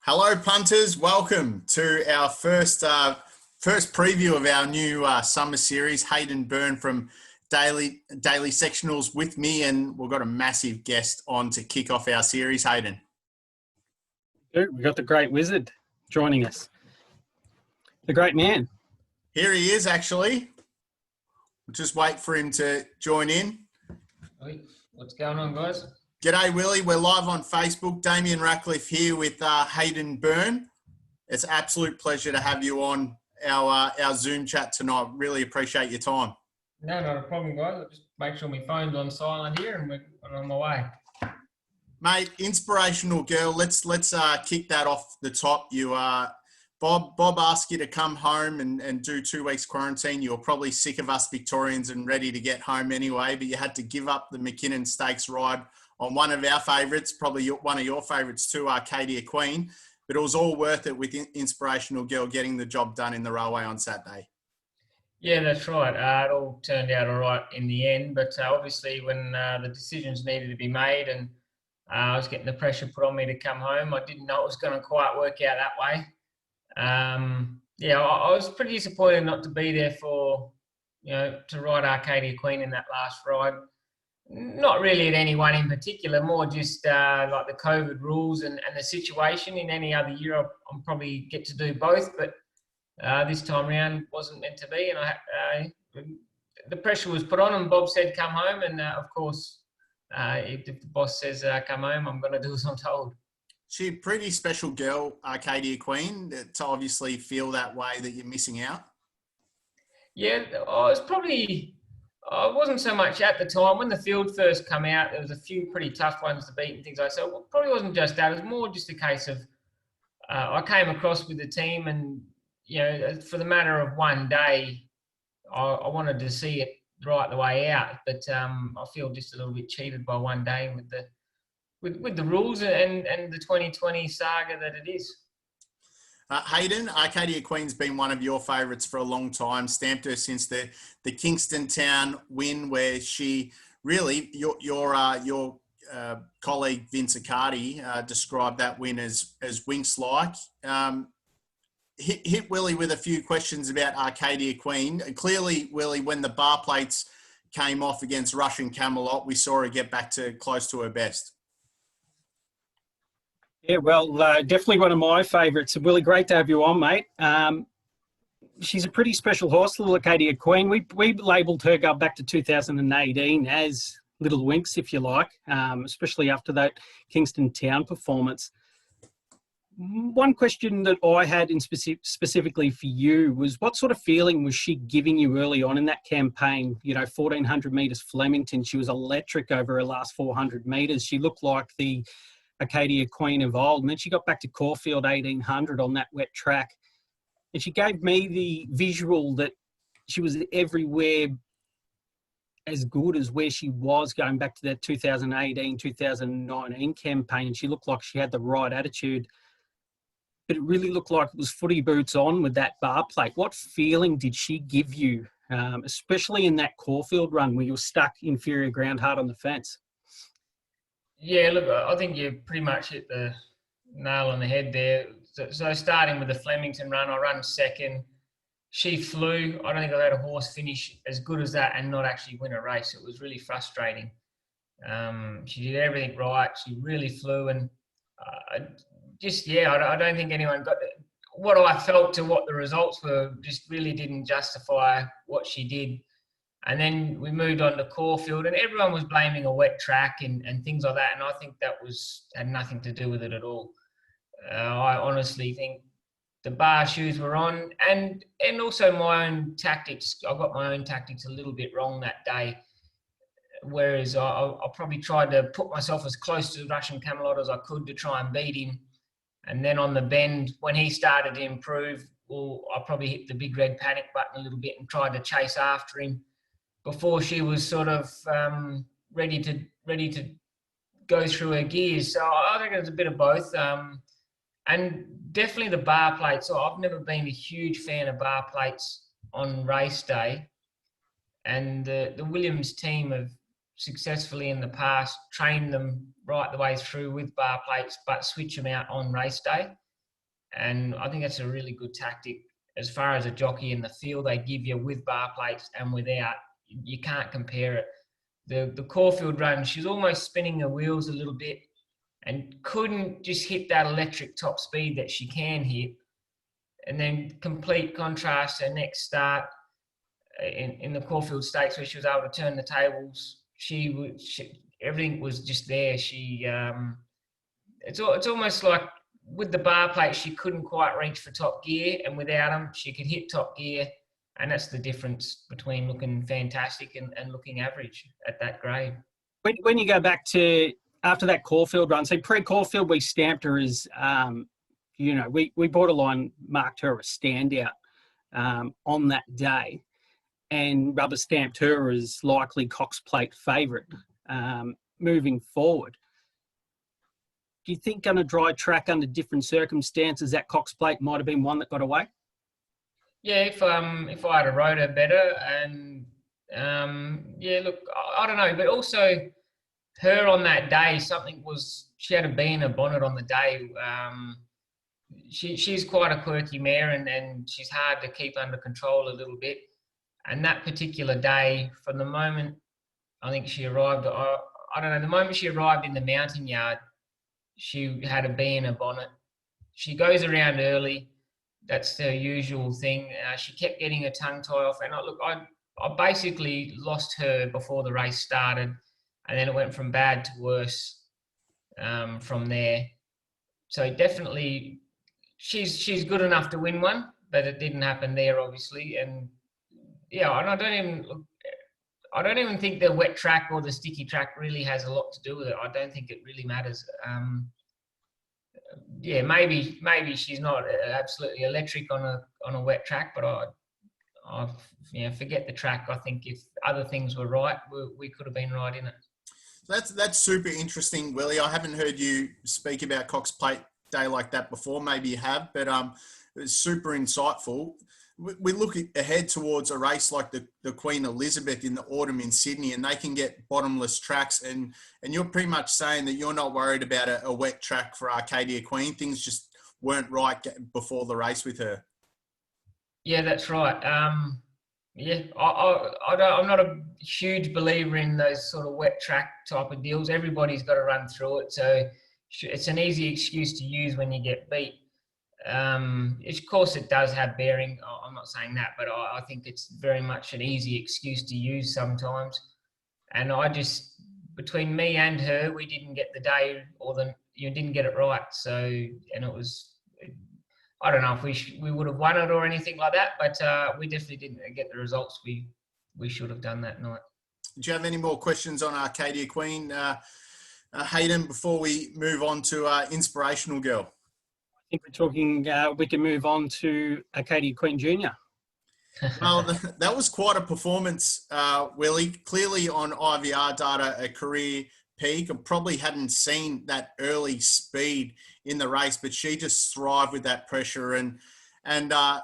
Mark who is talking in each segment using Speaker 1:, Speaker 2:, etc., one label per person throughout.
Speaker 1: Hello, punters. Welcome to our first preview of our new summer series. Hayden, Byrne from Daily Sectionals with me, and we've got a massive guest on to kick off our series. Hayden,
Speaker 2: we've got the great wizard joining us. The great man.
Speaker 1: Here he is, actually. We'll just wait for him to join in.
Speaker 3: What's going on, guys?
Speaker 1: G'day, Willie. We're live on Facebook. Damien, Ractliffe here with Hayden, Byrne. It's an absolute pleasure to have you on our Zoom chat tonight. Really appreciate your time.
Speaker 3: No, not a problem, guys. I'll just make sure my phone's on silent here and we're on my way.
Speaker 1: Mate, Inspirational Girl, let's kick that off the top. You Bob asked you to come home and do 2 weeks quarantine. You were probably sick of us Victorians and ready to get home anyway, but you had to give up the McKinnon Stakes ride on one of our favourites, probably one of your favourites too, Arcadia Queen. But it was all worth it with Inspirational Girl getting the job done in the railway on Saturday.
Speaker 3: Yeah, that's right. It all turned out all right in the end. But obviously when the decisions needed to be made and I was getting the pressure put on me to come home, I didn't know it was going to quite work out that way. I was pretty disappointed not to be there for, to ride Arcadia Queen in that last ride. Not really at anyone in particular, more just like the COVID rules and the situation. In any other year, I'll probably get to do both, but this time around wasn't meant to be. And the pressure was put on and Bob said, come home. And of course, if the boss says, come home, I'm going to do as I'm told.
Speaker 1: She's a pretty special girl, Arcadia Queen, to obviously feel that way that you're missing out.
Speaker 3: Yeah, I wasn't so much at the time. When the field first come out, there was a few pretty tough ones to beat and things like that. So it probably wasn't just that. It was more just a case of I came across with the team and, for the matter of one day, I wanted to see it right the way out. But I feel just a little bit cheated by one day with the rules and the 2020 saga that it is.
Speaker 1: Hayden, Arcadia Queen's been one of your favourites for a long time. Stamped her since the Kingston Town win, where she really your colleague Vince Accardi described that win as Winx-like. Hit Willie with a few questions about Arcadia Queen. Clearly, Willie, when the bar plates came off against Russian Camelot, we saw her get back to close to her best.
Speaker 2: Yeah, well, definitely one of my favourites. Willie, great to have you on, mate. She's a pretty special horse, Little Arcadia Queen. We labelled her going back to 2018 as Little Winx, if you like, especially after that Kingston Town performance. One question that I had specifically for you was, what sort of feeling was she giving you early on in that campaign? 1,400 metres Flemington. She was electric over her last 400 metres. She looked like the Arcadia Queen of old, and then she got back to Caulfield 1800 on that wet track, and she gave me the visual that she was everywhere as good as where she was going back to that 2018-2019 campaign. She looked like she had the right attitude, but it really looked like it was footy boots on with that bar plate. What feeling did she give you, especially in that Caulfield run where you were stuck inferior ground hard on the fence?
Speaker 3: Yeah, look, I think you pretty much hit the nail on the head there. So starting with the Flemington run, I run second. She flew. I don't think I've had a horse finish as good as that and not actually win a race. It was really frustrating. She did everything right. She really flew. And I don't think anyone got what I felt to what the results were, just really didn't justify what she did. And then we moved on to Caulfield, and everyone was blaming a wet track and things like that. And I think that had nothing to do with it at all. I honestly think the bar shoes were on, and also my own tactics. I got my own tactics a little bit wrong that day. Whereas I probably tried to put myself as close to the Russian Camelot as I could to try and beat him. And then on the bend, when he started to improve, I probably hit the big red panic button a little bit and tried to chase after him before she was sort of ready to go through her gears. So I think it's a bit of both. And definitely the bar plates. So I've never been a huge fan of bar plates on race day. And the Williams team have successfully in the past trained them right the way through with bar plates, but switch them out on race day. And I think that's a really good tactic. As far as a jockey in the field, they give you with bar plates and without. You can't compare it. The Caulfield run, she's almost spinning her wheels a little bit and couldn't just hit that electric top speed that she can hit. And then complete contrast, her next start in the Caulfield Stakes, where she was able to turn the tables. Everything was just there. It's almost like with the bar plate, she couldn't quite reach for top gear, and without them, she could hit top gear. And that's the difference between looking fantastic and looking average at that grade.
Speaker 2: When you go back to after that Caulfield run, so pre-Caulfield, we stamped her as, we borderline marked her a standout on that day, and rubber stamped her as likely Cox Plate favourite moving forward. Do you think on a dry track under different circumstances that Cox Plate might have been one that got away?
Speaker 3: Yeah, if I had rode her better, and look, I don't know, but also her on that day, she had a bee in her bonnet on the day. She's quite a quirky mare, and she's hard to keep under control a little bit. And that particular day, from the moment I think she arrived, I don't know, the moment she arrived in the mountain yard, she had a bee in her bonnet. She goes around early. That's her usual thing. She kept getting her tongue tie off. And I basically lost her before the race started. And then it went from bad to worse from there. So definitely she's good enough to win one, but it didn't happen there, obviously. And yeah, and I don't even think the wet track or the sticky track really has a lot to do with it. I don't think it really matters. Maybe she's not absolutely electric on a wet track, but I forget the track. I think if other things were right, we could have been right in it.
Speaker 1: That's super interesting, Willie. I haven't heard you speak about Cox Plate Day like that before. Maybe you have, but it's super insightful. We look ahead towards a race like the Queen Elizabeth in the autumn in Sydney, and they can get bottomless tracks. And you're pretty much saying that you're not worried about a wet track for Arcadia Queen. Things just weren't right before the race with her. Yeah,
Speaker 3: that's right. I'm not a huge believer in those sort of wet track type of deals. Everybody's got to run through it, so it's an easy excuse to use when you get beat. Of course, it does have bearing. I'm not saying that, but I think it's very much an easy excuse to use sometimes. And between me and her, we didn't get the day you didn't get it right. So, and it was, I don't know if we would have won it or anything like that, but we definitely didn't get the results we should have done that night.
Speaker 1: Do you have any more questions on Arcadia Queen, Hayden, before we move on to Inspirational Girl?
Speaker 2: I think we're talking, we can move on to Arcadia Queen Jr.
Speaker 1: Well, that was quite a performance, Willie. Clearly on IVR data, a career peak. I probably hadn't seen that early speed in the race, but she just thrived with that pressure. And how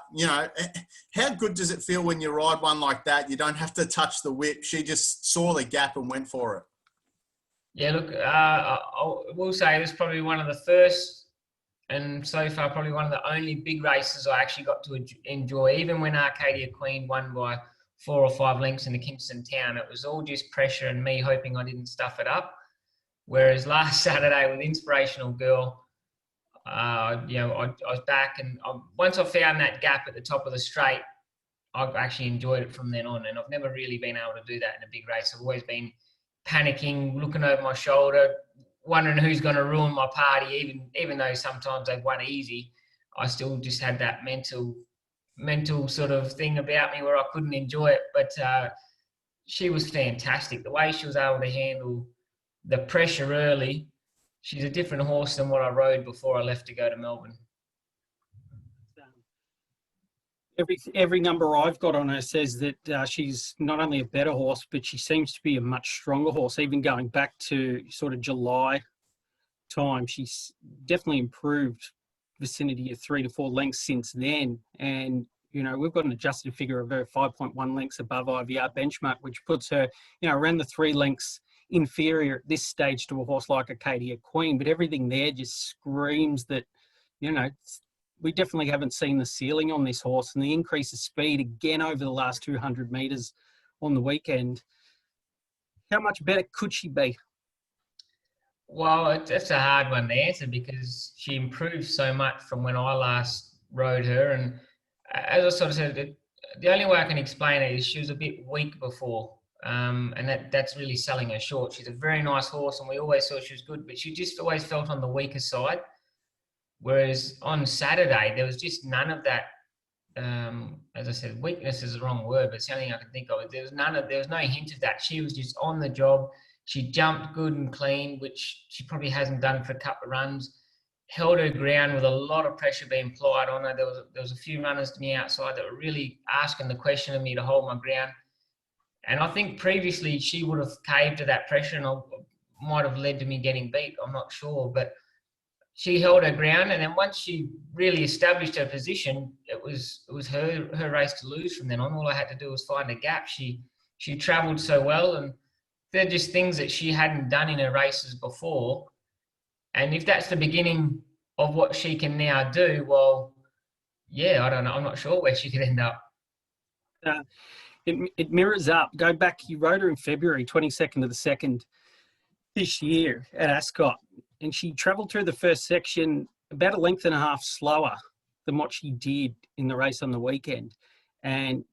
Speaker 1: good does it feel when you ride one like that? You don't have to touch the whip. She just saw the gap and went for it.
Speaker 3: Yeah, look, I will say this is probably one of the first, and so far probably one of the only big races I actually got to enjoy. Even when Arcadia Queen won by 4 or 5 lengths in the Kingston Town, it was all just pressure and me hoping I didn't stuff it up. Whereas last Saturday with Inspirational Girl, I was back, and once I found that gap at the top of the straight, I've actually enjoyed it from then on. And I've never really been able to do that in a big race. I've always been panicking, looking over my shoulder, wondering who's going to ruin my party. Even though sometimes they've won easy, I still just had that mental sort of thing about me where I couldn't enjoy it. But she was fantastic. The way she was able to handle the pressure early. She's a different horse than what I rode before I left to go to Melbourne.
Speaker 2: Every number I've got on her says that she's not only a better horse, but she seems to be a much stronger horse. Even going back to sort of July time, she's definitely improved vicinity of 3 to 4 lengths since then. And, we've got an adjusted figure of her 5.1 lengths above IVR benchmark, which puts her, around the 3 lengths inferior at this stage to a horse like Arcadia Queen. But everything there just screams that, we definitely haven't seen the ceiling on this horse, and the increase of speed again over the last 200 metres on the weekend. How much better could she be?
Speaker 3: Well, it's a hard one to answer because she improved so much from when I last rode her. And as I sort of said, the only way I can explain it is she was a bit weak before. And that's really selling her short. She's a very nice horse, and we always thought she was good, but she just always felt on the weaker side. Whereas on Saturday, there was just none of that. As I said, weakness is the wrong word, but it's the only thing I can think of. There was no hint of that. She was just on the job. She jumped good and clean, which she probably hasn't done for a couple of runs. Held her ground with a lot of pressure being applied on her. There was a few runners to me outside that were really asking the question of me to hold my ground. And I think previously she would have caved to that pressure, and might have led to me getting beat. I'm not sure, but she held her ground, and then once she really established her position, it was her race to lose from then on. All I had to do was find a gap. She travelled so well, and they're just things that she hadn't done in her races before. And if that's the beginning of what she can now do, well, yeah, I don't know. I'm not sure where she could end up.
Speaker 2: It mirrors up. Go back, you rode her in February, 22nd of the 2nd this year at Ascot. And she travelled through the first section about a length and a half slower than what she did in the race on the weekend. And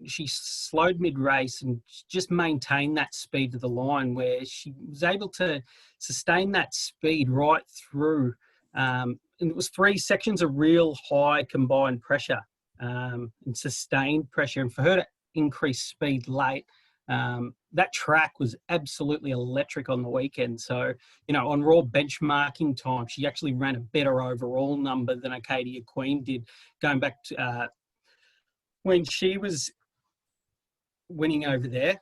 Speaker 2: she slowed mid-race and just maintained that speed to the line, where she was able to sustain that speed right through. And it was 3 sections of real high combined pressure and sustained pressure. And for her to increase speed late, that track was absolutely electric on the weekend. So, on raw benchmarking time, she actually ran a better overall number than Arcadia Queen did, going back to when she was winning over there.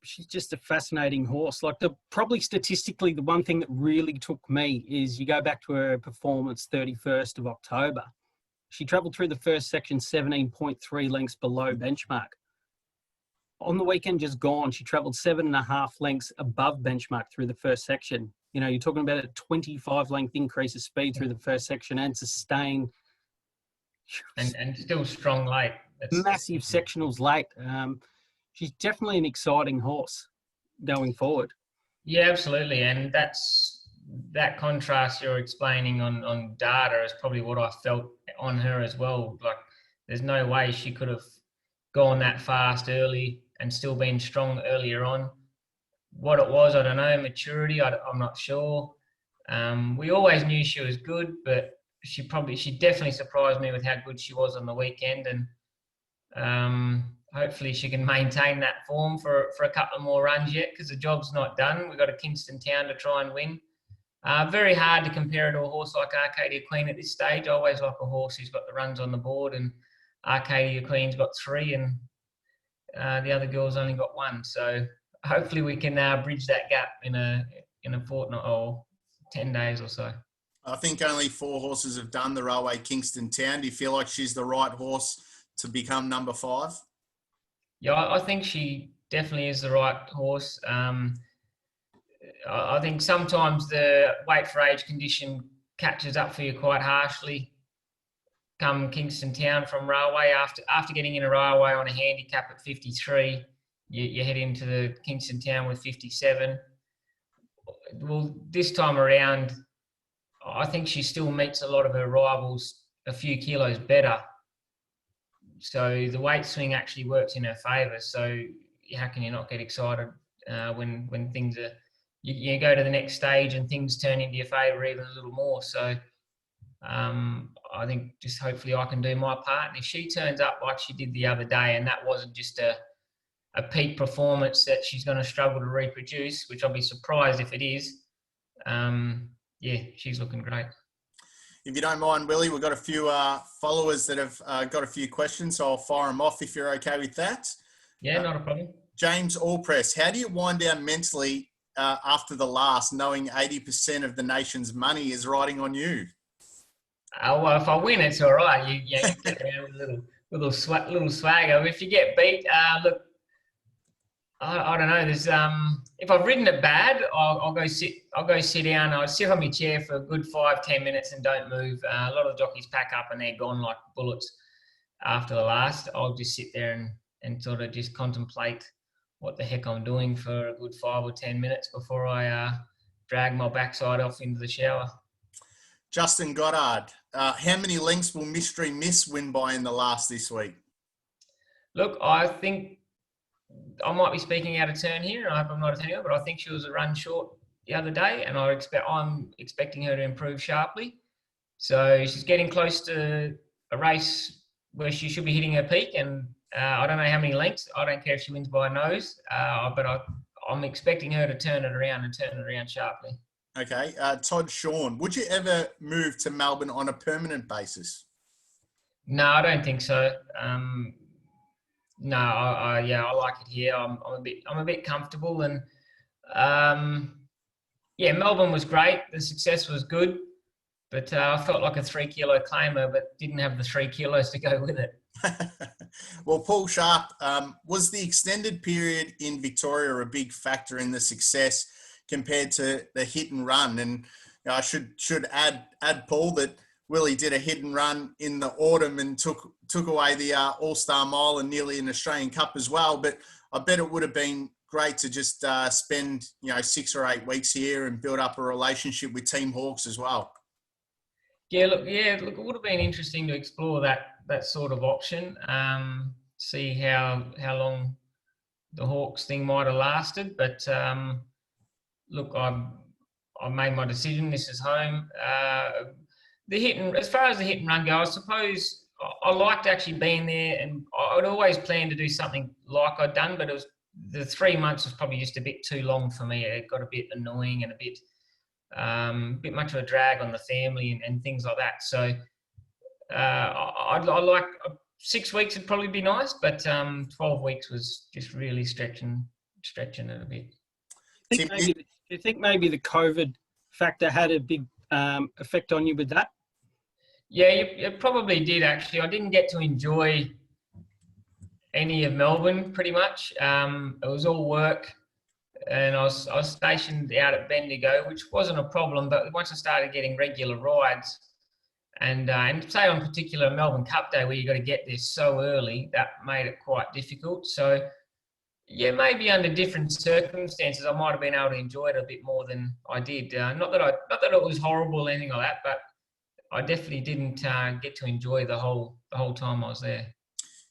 Speaker 2: She's just a fascinating horse. Probably statistically, the one thing that really took me is you go back to her performance 31st of October. She travelled through the first section 17.3 lengths below benchmark. On the weekend just gone, she travelled 7.5 lengths above benchmark through the first section. You're talking about a 25 length increase of speed through the first section and sustain.
Speaker 3: And still strong late.
Speaker 2: Massive sectionals late. She's definitely an exciting horse going forward.
Speaker 3: Yeah, absolutely. And that contrast you're explaining on data is probably what I felt on her as well. There's no way she could have gone that fast early and still been strong earlier on. What it was, I don't know. Maturity, I'm not sure. We always knew she was good, but she definitely surprised me with how good she was on the weekend. And hopefully she can maintain that form for a couple of more runs yet, because the job's not done. We've got a Kingston Town to try and win. Very hard to compare it to a horse like Arcadia Queen at this stage. I always like a horse who's got the runs on the board, and Arcadia Queen's got 3, and the other girl's only got 1. So hopefully we can bridge that gap in a fortnight or 10 days or so.
Speaker 1: I think only 4 horses have done the Railway Kingston Town. Do you feel like she's the right horse to become number 5?
Speaker 3: Yeah, I think she definitely is the right horse. I think sometimes the weight for age condition catches up for you quite harshly. Come Kingston Town from Railway, after getting in a Railway on a handicap at 53, you head into the Kingston Town with 57. Well, this time around, I think she still meets a lot of her rivals a few kilos better. So the weight swing actually works in her favour. So how can you not get excited when things are... You go to the next stage and things turn into your favour even a little more. So I think just hopefully I can do my part. And if she turns up like she did the other day, and that wasn't just a peak performance that she's going to struggle to reproduce, which I'll be surprised if it is, yeah, she's looking great.
Speaker 1: If you don't mind, Willie, we've got a few followers that have got a few questions, so I'll fire them off if you're okay with that.
Speaker 3: Yeah, not a problem.
Speaker 1: James Allpress, how do you wind down mentally after the last, knowing 80% of the nation's money is riding on you?
Speaker 3: Well, if I win, it's all right. You get around with a little swagger. If you get beat, look, I don't know. There's if I've ridden it bad, I'll go sit down. I'll sit on my chair for a good 5-10 minutes and don't move. A lot of the jockeys pack up and they're gone like bullets after the last. I'll just sit there and sort of just contemplate what the heck I'm doing for a good 5 or 10 minutes before I drag my backside off into the shower.
Speaker 1: Justin Goddard, how many lengths will Mystery Miss win by in the last this week?
Speaker 3: Look, I think I might be speaking out of turn here, and I hope I'm not a turn, but I think she was a run short the other day, and I'm expecting her to improve sharply. So she's getting close to a race where she should be hitting her peak, and I don't know how many lengths. I don't care if she wins by a nose, but I'm expecting her to turn it around sharply.
Speaker 1: Okay. Todd Shawn, would you ever move to Melbourne on a permanent basis?
Speaker 3: No, I don't think so. No, I like it here. I'm a bit comfortable, and Melbourne was great. The success was good, but I felt like a 3 kilo claimer, but didn't have the 3 kilos to go with it.
Speaker 1: Well, Paul Sharp, was the extended period in Victoria a big factor in the success compared to the hit and run? And I should add Paul that Willie did a hit and run in the autumn and took away the All-Star Mile and nearly an Australian Cup as well. But I bet it would have been great to just spend 6 or 8 weeks here and build up a relationship with Team Hawkes as well.
Speaker 3: Look, it would have been interesting to explore that sort of option. See how long the Hawkes thing might have lasted, but look, I've made my decision. This is home. As far as the hit and run go, I suppose I liked actually being there, and I'd always planned to do something like I'd done, but the 3 months was probably just a bit too long for me. It got a bit annoying and a bit much of a drag on the family and things like that. So I'd like 6 weeks would probably be nice, but 12 weeks was just really stretching it a bit.
Speaker 2: Do you think maybe the COVID factor had a big effect on you with that?
Speaker 3: Yeah, it probably did, actually. I didn't get to enjoy any of Melbourne, pretty much. It was all work, and I was stationed out at Bendigo, which wasn't a problem, but once I started getting regular rides, and say on particular Melbourne Cup Day where you got to get there so early, that made it quite difficult. So, yeah, maybe under different circumstances, I might have been able to enjoy it a bit more than I did. Not that it was horrible or anything like that, but I definitely didn't get to enjoy the whole time I was there.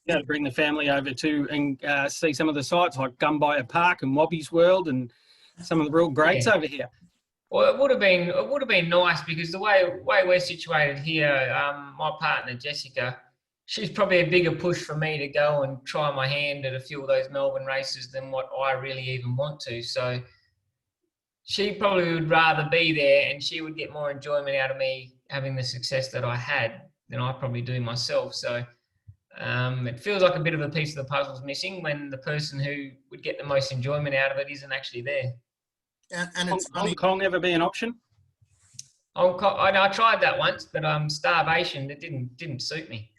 Speaker 2: Yeah, to bring the family over to and see some of the sites like Gumbaya Park and Wobby's World and some of the real greats over here.
Speaker 3: Well, it would have been nice because the way we're situated here, my partner Jessica, she's probably a bigger push for me to go and try my hand at a few of those Melbourne races than what I really even want to. So she probably would rather be there, and she would get more enjoyment out of me having the success that I had than I probably do myself. So it feels like a bit of a piece of the puzzle's missing when the person who would get the most enjoyment out of it isn't actually there.
Speaker 1: And it's
Speaker 2: Hong Kong ever be an option?
Speaker 3: I tried that once, but starvation, it didn't suit me.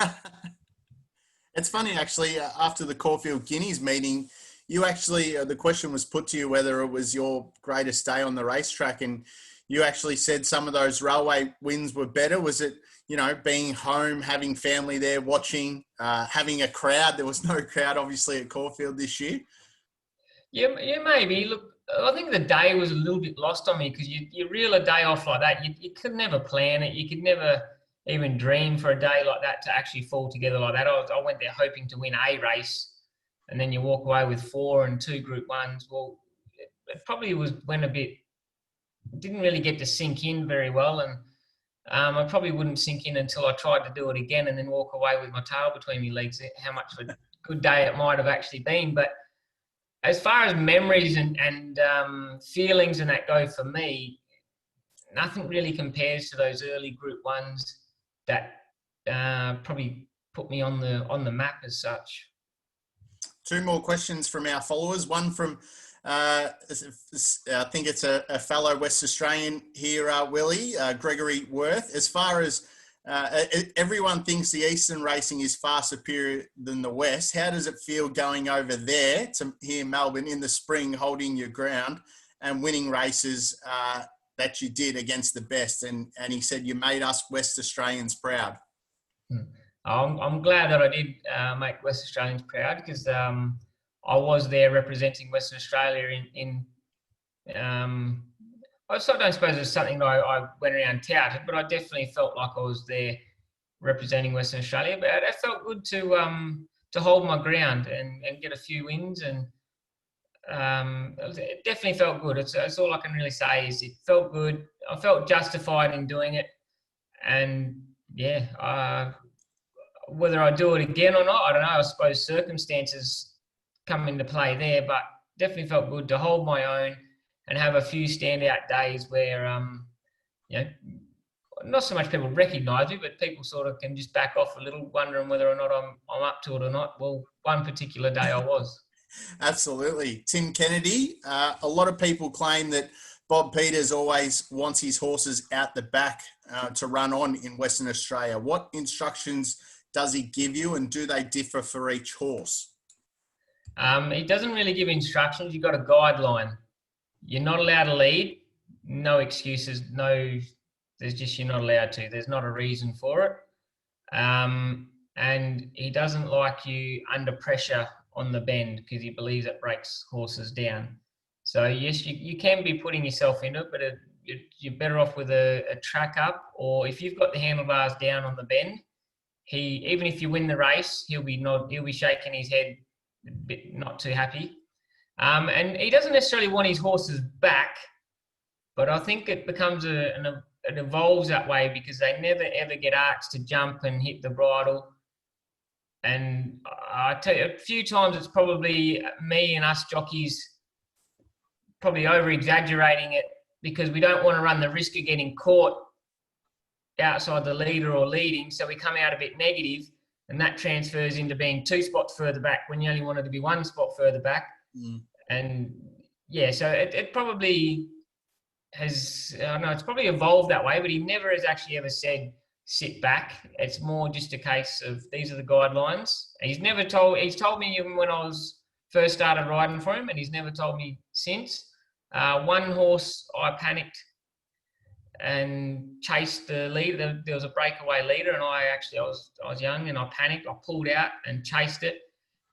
Speaker 1: It's funny, actually, after the Caulfield Guineas meeting, you actually, the question was put to you whether it was your greatest day on the racetrack, and you actually said some of those railway wins were better. Was it, being home, having family there, watching, having a crowd? There was no crowd, obviously, at Caulfield this year.
Speaker 3: Yeah, maybe. Look, I think the day was a little bit lost on me because you reel a day off like that. You could never plan it. You could never even dream for a day like that to actually fall together like that. I went there hoping to win a race, and then you walk away with 4 and 2 Group 1s. Well, it probably went a bit, didn't really get to sink in very well, and I probably wouldn't sink in until I tried to do it again and then walk away with my tail between my legs, how much of a good day it might have actually been. But as far as memories and feelings and that go for me, nothing really compares to those early Group 1s that probably put me on the map as such.
Speaker 1: 2 more questions from our followers. One from, I think it's a fellow West Australian here, Willie, Gregory Worth. As far as Everyone thinks the Eastern racing is far superior than the West. How does it feel going over there to here in Melbourne in the spring, holding your ground and winning races that you did against the best? And he said you made us West Australians proud.
Speaker 3: I'm glad that I did make West Australians proud, because I was there representing Western Australia I don't suppose it's something that I went around touted, but I definitely felt like I was there representing Western Australia. But it felt good to hold my ground and get a few wins, and it definitely felt good. It's all I can really say is it felt good. I felt justified in doing it, and yeah, whether I do it again or not, I don't know. I suppose circumstances come into play there, but definitely felt good to hold my own and have a few standout days where, not so much people recognise me, but people sort of can just back off a little, wondering whether or not I'm up to it or not. Well, one particular day I was.
Speaker 1: Absolutely. Tim Kennedy, a lot of people claim that Bob Peters always wants his horses out the back to run on in Western Australia. What instructions does he give you, and do they differ for each horse?
Speaker 3: He doesn't really give instructions. You've got a guideline. You're not allowed to lead. No excuses. No, there's just you're not allowed to. There's not a reason for it. And he doesn't like you under pressure on the bend, because he believes it breaks horses down. So yes, you can be putting yourself into it, but you're better off with a track up, or if you've got the handlebars down on the bend, even if you win the race, he'll be shaking his head, a bit not too happy. And he doesn't necessarily want his horses back, but I think it becomes it evolves that way, because they never ever get asked to jump and hit the bridle. And I tell you, a few times it's probably me and us jockeys probably over exaggerating it, because we don't want to run the risk of getting caught outside the leader or leading, so we come out a bit negative, and that transfers into being 2 spots further back when you only wanted to be 1 spot further back. And yeah, so it probably has, I don't know, it's probably evolved that way, but he never has actually ever said sit back. It's more just a case of these are the guidelines. He's told me even when I was first started riding for him, and he's never told me since. One horse I panicked and chased the leader. There was a breakaway leader, and I was young and I panicked. I pulled out and chased it.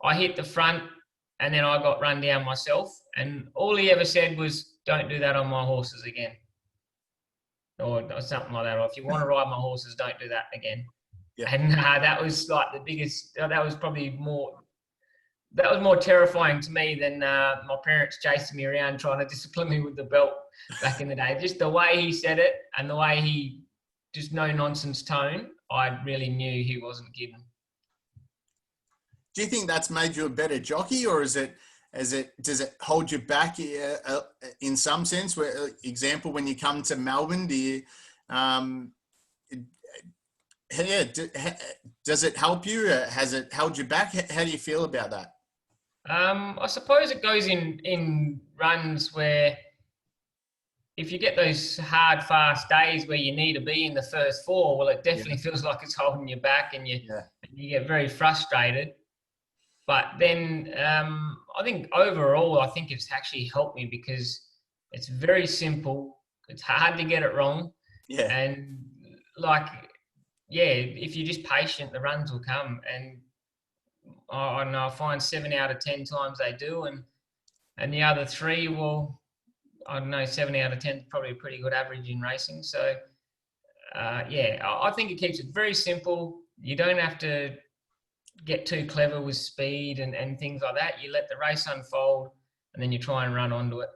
Speaker 3: I hit the front, and then I got run down myself. And all he ever said was, "Don't do that on my horses again," or something like that. Or if you want to ride my horses, don't do that again. Yeah. And that was like the biggest. That was probably more. That was more terrifying to me than my parents chasing me around trying to discipline me with the belt back in the day. Just the way he said it, and the way he just no nonsense tone, I really knew he wasn't kidding.
Speaker 1: Do you think that's made you a better jockey, or does it hold you back in some sense? Where, example, when you come to Melbourne, do you, does it help you? Has it held you back? How do you feel about that?
Speaker 3: I suppose it goes in runs where if you get those hard, fast days where you need to be in the first 4, well, it definitely feels like it's holding you back, and you get very frustrated. But then I think overall, I think it's actually helped me, because it's very simple. It's hard to get it wrong. Yeah. And if you're just patient, the runs will come. And I don't know, I find 7 out of 10 times they do. And the other 3, well, I don't know, 7 out of 10 is probably a pretty good average in racing. So, I think it keeps it very simple. You don't have to get too clever with speed and things like that. You let the race unfold, and then you try and run onto it.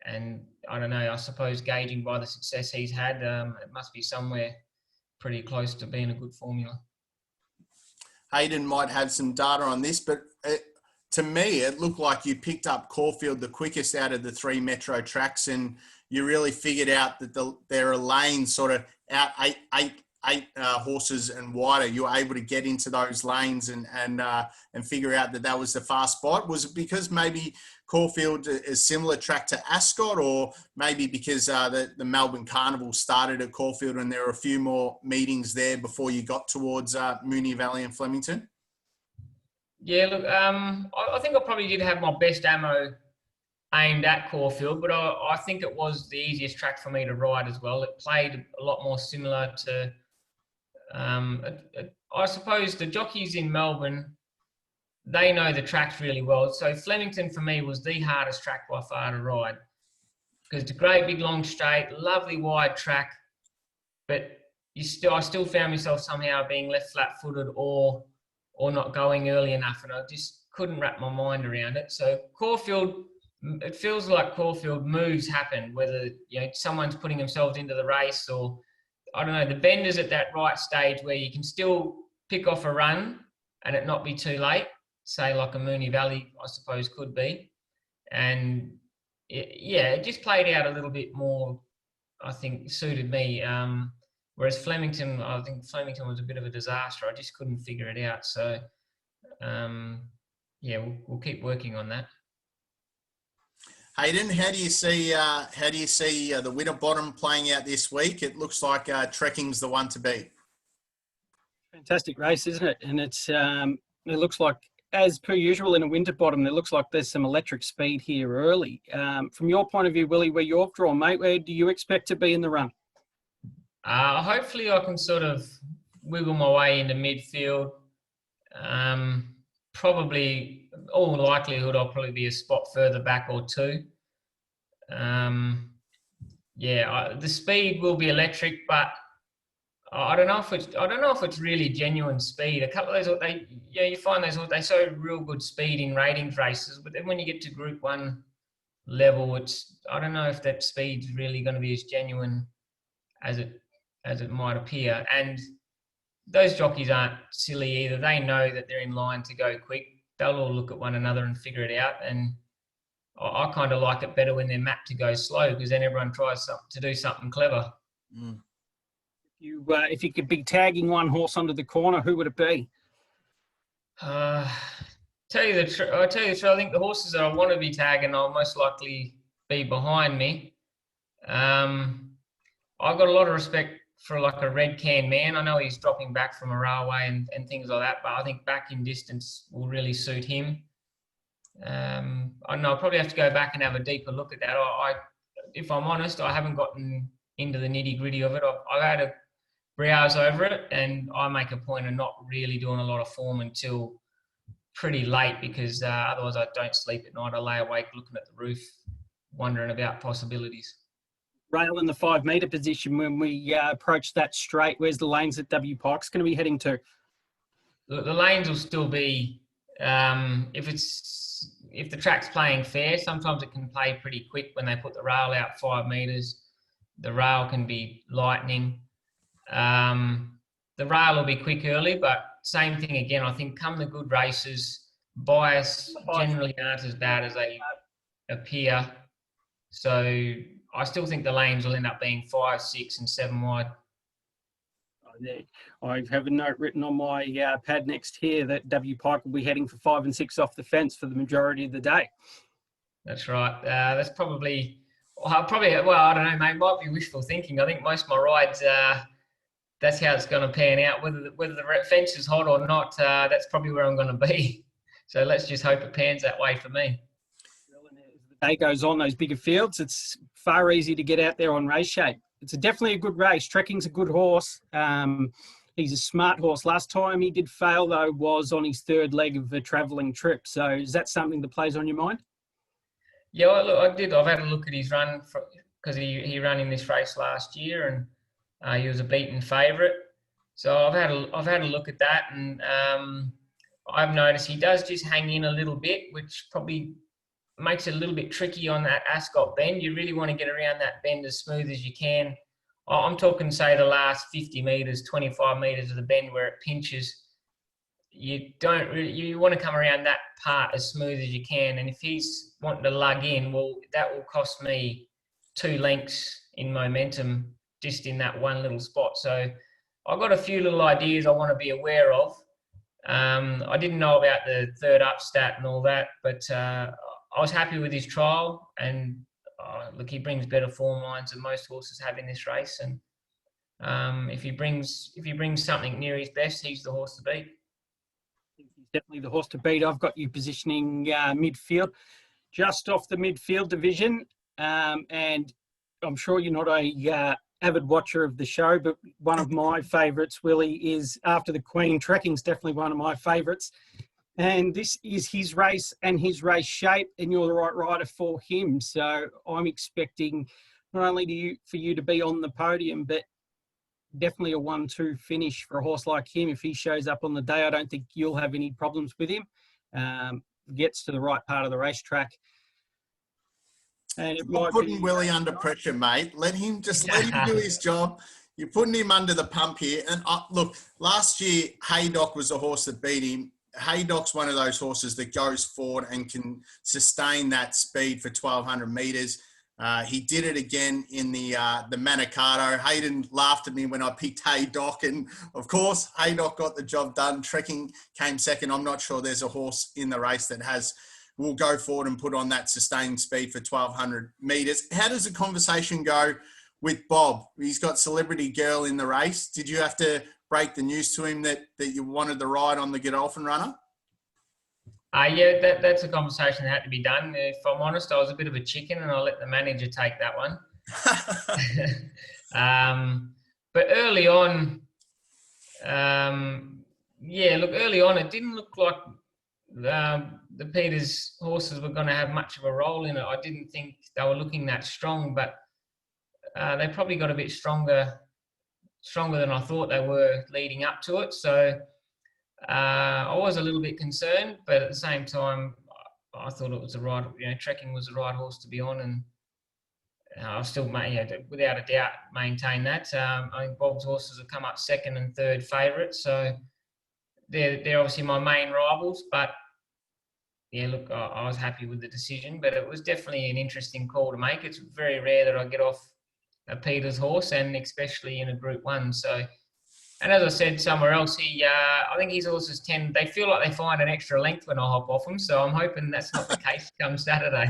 Speaker 3: And I don't know, I suppose gauging by the success he's had, it must be somewhere pretty close to being a good formula.
Speaker 1: Hayden might have some data on this, but to me, it looked like you picked up Caulfield the quickest out of the 3 metro tracks, and you really figured out that there are lanes sort of out eight horses and wider. You were able to get into those lanes and figure out that was the fast spot. Was it because maybe Caulfield a similar track to Ascot, or maybe because the Melbourne Carnival started at Caulfield and there were a few more meetings there before you got towards Moonee Valley and Flemington?
Speaker 3: Yeah, look, I think I probably did have my best ammo aimed at Caulfield, but I think it was the easiest track for me to ride as well. It played a lot more similar to, I suppose, the jockeys in Melbourne. They know the tracks really well. So Flemington for me was the hardest track by far to ride, because it's a great big long straight, lovely wide track, but I still found myself somehow being left flat-footed or not going early enough, and I just couldn't wrap my mind around it. So Caulfield, it feels like Caulfield moves happen, whether someone's putting themselves into the race, or I don't know, the bender's at that right stage where you can still pick off a run and it not be too late, say like a Moonee Valley, I suppose, could be. And it just played out a little bit more, I think, suited me. Whereas Flemington, I think Flemington was a bit of a disaster. I just couldn't figure it out. So, we'll keep working on that.
Speaker 1: Hayden, how do you see the Winterbottom playing out this week? It looks like Trekking's the one to beat.
Speaker 2: Fantastic race, isn't it? And it looks like, as per usual in a Winterbottom, it looks like there's some electric speed here early. From your point of view, Willie, where you're drawn, mate, where do you expect to be in the run?
Speaker 3: Hopefully I can sort of wiggle my way into midfield. Probably, all likelihood, I'll probably be a spot further back or two. The speed will be electric, but I don't know if it's really genuine speed. A couple of those, you find those, they show real good speed in ratings races, but then when you get to Group 1 level, I don't know if that speed's really going to be as genuine as it might appear. And those jockeys aren't silly either. They know that they're in line to go quick. They'll all look at one another and figure it out. And I kind of like it better when they're mapped to go slow, because then everyone tries to do something clever.
Speaker 1: Mm.
Speaker 2: If you could be tagging one horse onto the corner, who would it be?
Speaker 3: Tell you the truth, I think the horses that I want to be tagging, I'll most likely be behind me. I've got a lot of respect for like a Red Can Man. I know he's dropping back from a railway and things like that, but I think back in distance will really suit him. I don't know, I'll probably have to go back and have a deeper look at that. If I'm honest, I haven't gotten into the nitty gritty of it. I've had a browse over it, and I make a point of not really doing a lot of form until pretty late, because otherwise I don't sleep at night. I lay awake looking at the roof, wondering about possibilities.
Speaker 2: Rail in the 5 metre position when we approach that straight. Where's the lanes that W Pike's going to be heading to?
Speaker 3: The lanes will still be, if the track's playing fair, sometimes it can play pretty quick when they put the rail out 5 metres. The rail can be lightning. The rail will be quick early, but same thing again. I think come the good races, bias generally aren't as bad as they appear. So I still think the lanes will end up being 5, 6 and 7 wide.
Speaker 2: I have a note written on my pad next here that W Pike will be heading for 5 and 6 off the fence for the majority of the day.
Speaker 3: That's right. That's probably, I don't know, mate, might be wishful thinking. I think most of my rides, that's how it's going to pan out. Whether the fence is hot or not, that's probably where I'm going to be. So let's just hope it pans that way for me.
Speaker 2: As the day goes on, those bigger fields, it's far easier to get out there on race shape. It's definitely a good race. Trekking's a good horse. He's a smart horse. Last time he did fail, though, was on his 3rd leg of a travelling trip. So is that something that plays on your mind?
Speaker 3: Yeah, I did. I've had a look at his run because he ran in this race last year, and he was a beaten favourite. So I've had a look at that, and I've noticed he does just hang in a little bit, which probably makes it a little bit tricky on that Ascot bend. You really want to get around that bend as smooth as you can. I'm talking, say, the last 50 metres, 25 metres of the bend where it pinches. You want to come around that part as smooth as you can. And if he's wanting to lug in, well, that will cost me 2 lengths in momentum just in that one little spot. So I've got a few little ideas I want to be aware of. I didn't know about the 3rd up stat and all that, but I was happy with his trial, and look, he brings better form lines than most horses have in this race. And if he brings something near his best, he's the horse to beat.
Speaker 2: He's definitely the horse to beat. I've got you positioning midfield, just off the midfield division, and I'm sure you're not a avid watcher of the show, but one of my favourites, Willie, is After the Queen. Trekking's definitely one of my favourites. And this is his race and his race shape, and you're the right rider for him. So I'm expecting not only for you to be on the podium, but definitely a 1-2 finish for a horse like him. If he shows up on the day, I don't think you'll have any problems with him. Gets to the right part of the racetrack. And it might
Speaker 1: putting Willie under pressure, mate. Let him do his job. You're putting him under the pump here. And look, last year, Haydock was a horse that beat him. Haydock's one of those horses that goes forward and can sustain that speed for 1,200 metres. He did it again in the Manikato. Hayden laughed at me when I picked Haydock, and of course, Haydock got the job done. Trekking came second. I'm not sure there's a horse in the race that will go forward and put on that sustained speed for 1,200 metres. How does the conversation go with Bob? He's got Celebrity Girl in the race. Did you have to break the news to him that you wanted the ride on the Godolphin runner?
Speaker 3: Yeah, that's a conversation that had to be done. If I'm honest, I was a bit of a chicken, and I let the manager take that one. But early on, early on, it didn't look like the Peters horses were going to have much of a role in it. I didn't think they were looking that strong, but they probably got a bit stronger than I thought they were leading up to it. So I was a little bit concerned, but at the same time, I thought it was the right, Trekking was the right horse to be on, and I'll still, without a doubt, maintain that. I think Bob's horses have come up second and third favourites, so they're obviously my main rivals. But yeah, look, I was happy with the decision, but it was definitely an interesting call to make. It's very rare that I get off a Peters horse, and especially in a Group 1. So, and as I said somewhere else, I think his horses they feel like they find an extra length when I hop off them. So I'm hoping that's not the case come Saturday.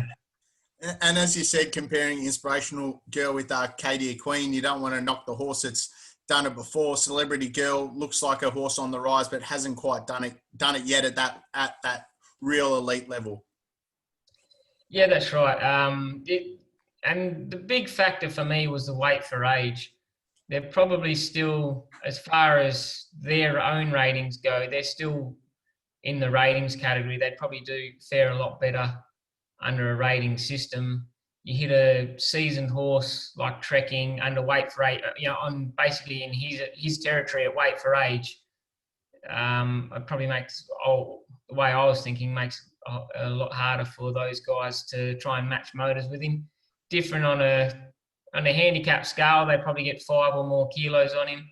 Speaker 1: And as you said, comparing Inspirational Girl with Arcadia Queen, you don't want to knock the horse that's done it before. Celebrity Girl looks like a horse on the rise, but hasn't quite done it yet at that real elite level.
Speaker 3: Yeah, that's right. And the big factor for me was the weight for age. They're probably still, as far as their own ratings go, they're still in the ratings category. They'd probably do fare a lot better under a rating system. You hit a seasoned horse like Trekking under weight for age, on basically in his territory at weight for age. It probably makes, the way I was thinking, makes a lot harder for those guys to try and match motors with him. Different on a handicap scale, they probably get 5 or more kilos on him,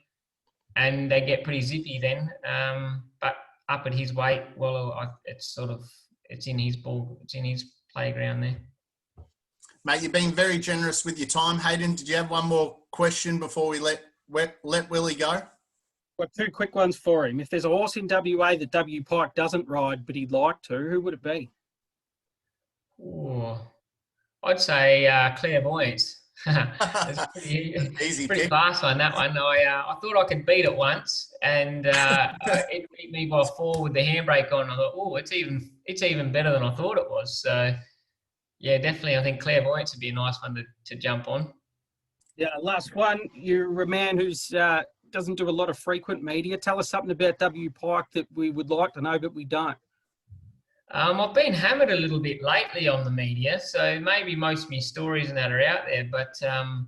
Speaker 3: and they get pretty zippy then. But up at his weight, it's in his ball, it's in his playground there.
Speaker 1: Mate, you've been very generous with your time. Hayden, did you have one more question before we let Willie go?
Speaker 2: Got 2 quick ones for him. If there's a horse in WA that W. Pike doesn't ride, but he'd like to, who would it be?
Speaker 3: Ooh, I'd say Clairvoyance. It's pretty fast on that one. I thought I could beat it once, and it beat me by 4 with the handbrake on. I thought, it's even better than I thought it was. So yeah, definitely, I think Clairvoyance would be a nice one to jump on.
Speaker 2: Yeah, last one. You're a man who's doesn't do a lot of frequent media. Tell us something about W. Pike that we would like to know, but we don't.
Speaker 3: I've been hammered a little bit lately on the media, so maybe most of my stories and that are out there, but to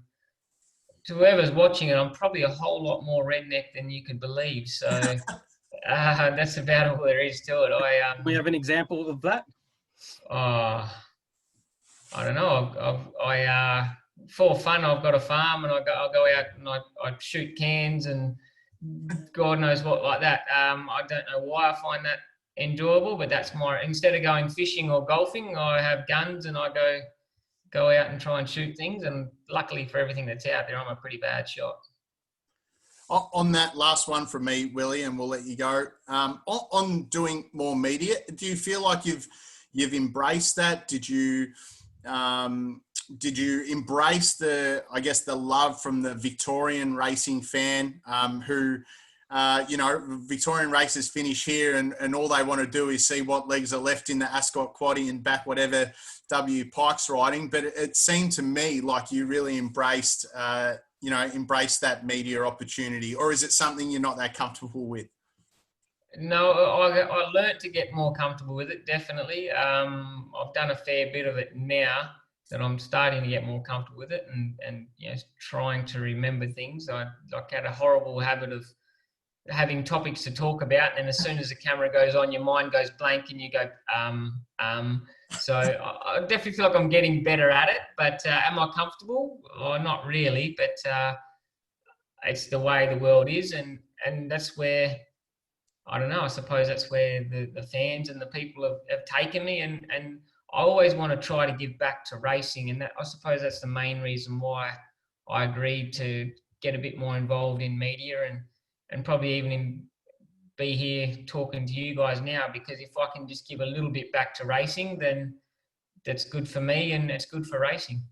Speaker 3: whoever's watching it, I'm probably a whole lot more redneck than you could believe. So that's about all there is to it.
Speaker 2: We have an example of that?
Speaker 3: I don't know. For fun, I've got a farm, and I'll go out and I shoot cans and God knows what like that. I don't know why I find that enjoyable, but that's instead of going fishing or golfing, I have guns and I go out and try and shoot things. And luckily for everything that's out there, I'm a pretty bad shot.
Speaker 1: On that last one from me, Willie, and we'll let you go. On doing more media, do you feel like you've embraced that? Did you embrace the love from the Victorian racing fan who, Victorian races finish here and all they want to do is see what legs are left in the Ascot Quaddie and back whatever W Pike's riding. But it seemed to me like you really embraced that media opportunity, or is it something you're not that comfortable with?
Speaker 3: No, I learned to get more comfortable with it, definitely. I've done a fair bit of it now that I'm starting to get more comfortable with it and trying to remember things. I had a horrible habit of having topics to talk about, and as soon as the camera goes on, your mind goes blank and you go, So I definitely feel like I'm getting better at it, but am I comfortable? Oh, not really, but it's the way the world is, and that's where, I don't know, I suppose that's where the fans and the people have taken me, and I always want to try to give back to racing, and I suppose that's the main reason why I agreed to get a bit more involved in media and probably even be here talking to you guys now, because if I can just give a little bit back to racing, then that's good for me and it's good for racing.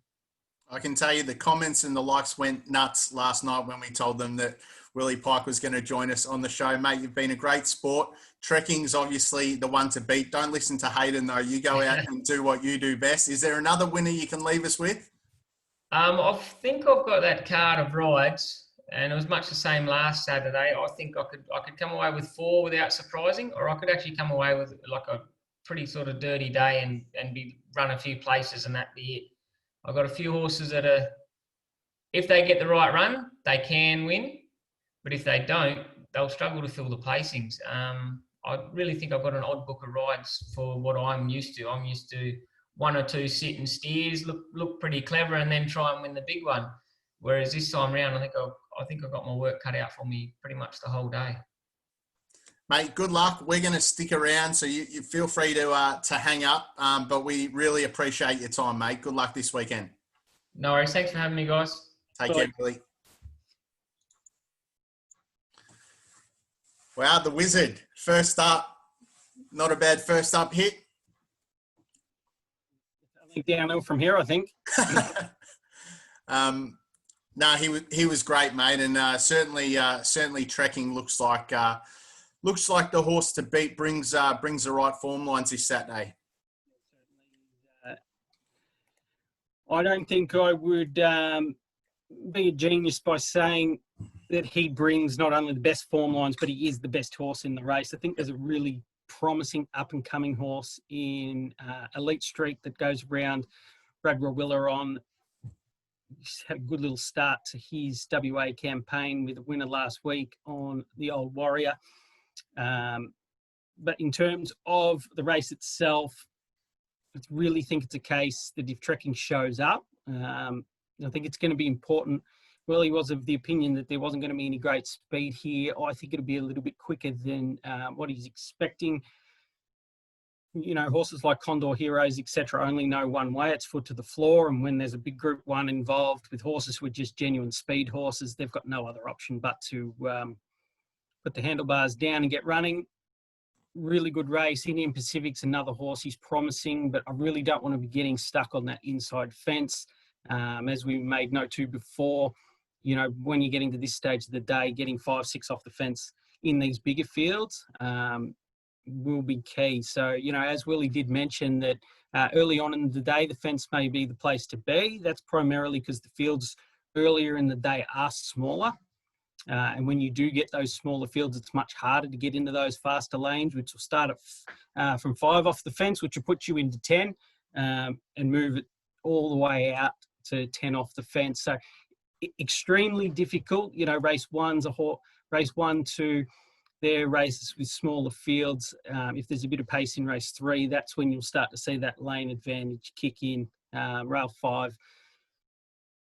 Speaker 1: I can tell you the comments and the likes went nuts last night when we told them that Willie Pike was going to join us on the show. Mate, you've been a great sport. Trekking's obviously the one to beat. Don't listen to Hayden, though. You go out and do what you do best. Is there another winner you can leave us with?
Speaker 3: I think I've got that card of rides, and it was much the same last Saturday. I think I could come away with 4 without surprising, or I could actually come away with like a pretty sort of dirty day and run a few places and that be it. I've got a few horses that are, if they get the right run, they can win, but if they don't, they'll struggle to fill the placings. I really think I've got an odd book of rides for what I'm used to. I'm used to 1 or 2 sit and steers, look pretty clever, and then try and win the big one. Whereas this time around, I think I've got my work cut out for me pretty much the whole day.
Speaker 1: Mate, good luck. We're going to stick around, so you feel free to hang up, but we really appreciate your time, mate. Good luck this weekend.
Speaker 3: No worries. Thanks for having me, guys.
Speaker 1: Take care, Billy. Wow, the Wizard. First up. Not a bad first up hit.
Speaker 2: I think downhill from here, I think.
Speaker 1: No, he was great, mate, and certainly Trekking looks like the horse to beat. Brings the right form lines this Saturday.
Speaker 2: I don't think I would be a genius by saying that he brings not only the best form lines, but he is the best horse in the race. I think there's a really promising up-and-coming horse in Elite Street that goes around Brad Rawiller on. He's had a good little start to his WA campaign with a winner last week on the Old Warrior. But in terms of the race itself, I really think it's a case that if Trekking shows up, I think it's going to be important. Well, he was of the opinion that there wasn't going to be any great speed here. I think it'll be a little bit quicker than what he's expecting. You know, horses like Condor Heroes, etc., only know one way. It's foot to the floor. And when there's a big Group 1 involved with horses who are just genuine speed horses, they've got no other option but to put the handlebars down and get running. Really good race. Indian Pacific's another horse. He's promising, but I really don't want to be getting stuck on that inside fence. As we made note to before, you know, when you're getting to this stage of the day, getting 5, 6 off the fence in these bigger fields will be key. So, you know, as Willie did mention that early on in the day, the fence may be the place to be. That's primarily because the fields earlier in the day are smaller. And when you do get those smaller fields, it's much harder to get into those faster lanes, which will start at from 5 off the fence, which will put you into 10 and move it all the way out to 10 off the fence. So extremely difficult. You know, race 1, 2, they're races with smaller fields. If there's a bit of pace in race 3, that's when you'll start to see that lane advantage kick in. Rail 5